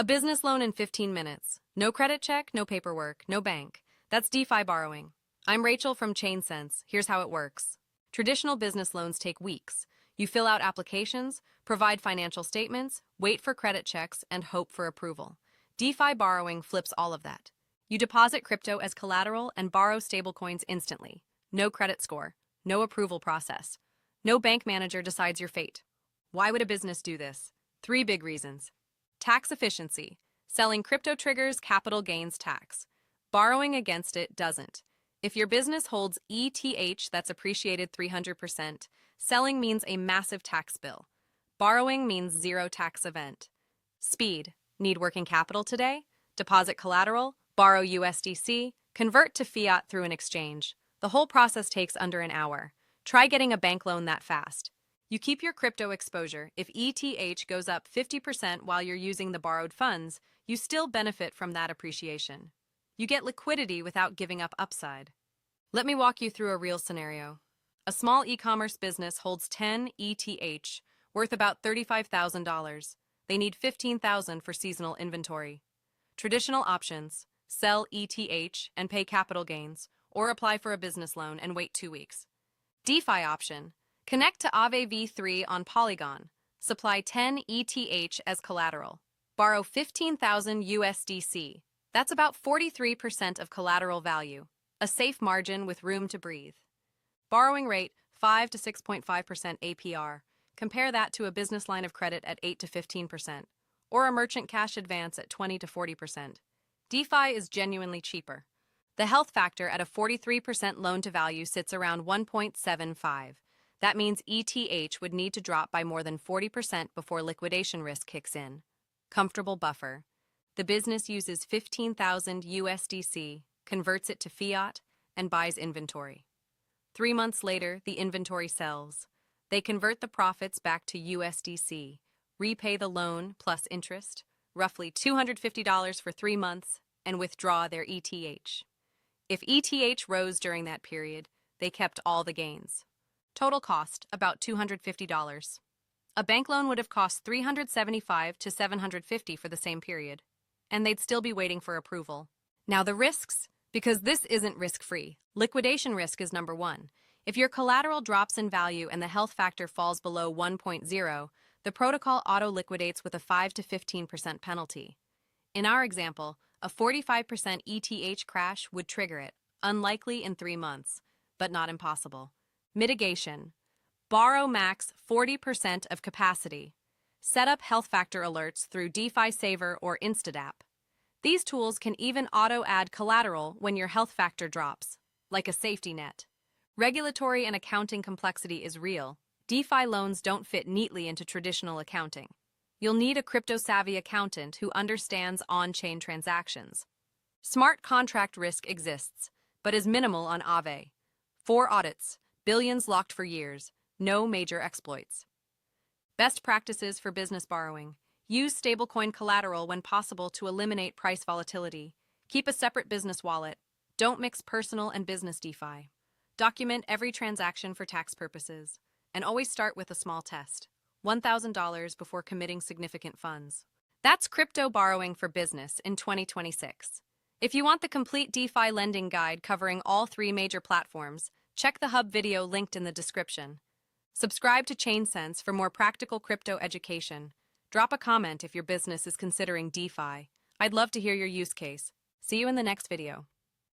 A business loan in 15 minutes. No credit check, no paperwork, no bank. That's DeFi borrowing. I'm Rachel from ChainSense. Here's how it works. Traditional business loans take weeks. You fill out applications, provide financial statements, wait for credit checks, and hope for approval. DeFi borrowing flips all of that. You deposit crypto as collateral and borrow stablecoins instantly. No credit score, no approval process. No bank manager decides your fate. Why would a business do this? 3 big reasons. Tax efficiency. Selling crypto triggers capital gains tax. Borrowing against it doesn't. If your business holds ETH that's appreciated 300%, selling means a massive tax bill. Borrowing means zero tax event. Speed. Need working capital today? Deposit collateral, borrow USDC, convert to fiat through an exchange. The whole process takes under an hour. Try getting a bank loan that fast. You keep your crypto exposure. If ETH goes up 50% while you're using the borrowed funds, you still benefit from that appreciation. You get liquidity without giving up upside. Let me walk you through a real scenario. A small e-commerce business holds 10 ETH, worth about $35,000. They need $15,000 for seasonal inventory. Traditional options: sell ETH and pay capital gains, or apply for a business loan and wait 2 weeks. DeFi option: connect to Aave v3 on Polygon, supply 10 ETH as collateral, borrow 15,000 USDC. That's about 43% of collateral value, a safe margin with room to breathe. Borrowing rate 5 to 6.5% APR. Compare that to a business line of credit at 8 to 15%, or a merchant cash advance at 20 to 40%. DeFi is genuinely cheaper. The health factor at a 43% loan to value sits around 1.75. That means ETH would need to drop by more than 40% before liquidation risk kicks in. Comfortable buffer. The business uses 15,000 USDC, converts it to fiat, and buys inventory. 3 months later, the inventory sells. They convert the profits back to USDC, repay the loan plus interest, roughly $250 for 3 months, and withdraw their ETH. If ETH rose during that period, they kept all the gains. Total cost, about $250. A bank loan would have cost $375 to $750 for the same period, and they'd still be waiting for approval. Now the risks, because this isn't risk-free. Liquidation risk is number 1. If your collateral drops in value and the health factor falls below 1.0, the protocol auto-liquidates with a 5 to 15% penalty. In our example, a 45% ETH crash would trigger it, unlikely in 3 months, but not impossible. Mitigation. Borrow max 40% of capacity. Set up health factor alerts through DeFi Saver or InstantApp. These tools can even auto-add collateral when your health factor drops, like a safety net. Regulatory and accounting complexity is real. DeFi loans don't fit neatly into traditional accounting. You'll need a crypto-savvy accountant who understands on-chain transactions. Smart contract risk exists, but is minimal on Aave. 4 audits, billions locked for years, no major exploits. Best practices for business borrowing. Use stablecoin collateral when possible to eliminate price volatility. Keep a separate business wallet. Don't mix personal and business DeFi. Document every transaction for tax purposes. And always start with a small test. $1,000 before committing significant funds. That's crypto borrowing for business in 2026. If you want the complete DeFi lending guide covering all 3 major platforms, check the hub video linked in the description. Subscribe to ChainSense for more practical crypto education. Drop a comment if your business is considering DeFi. I'd love to hear your use case. See you in the next video.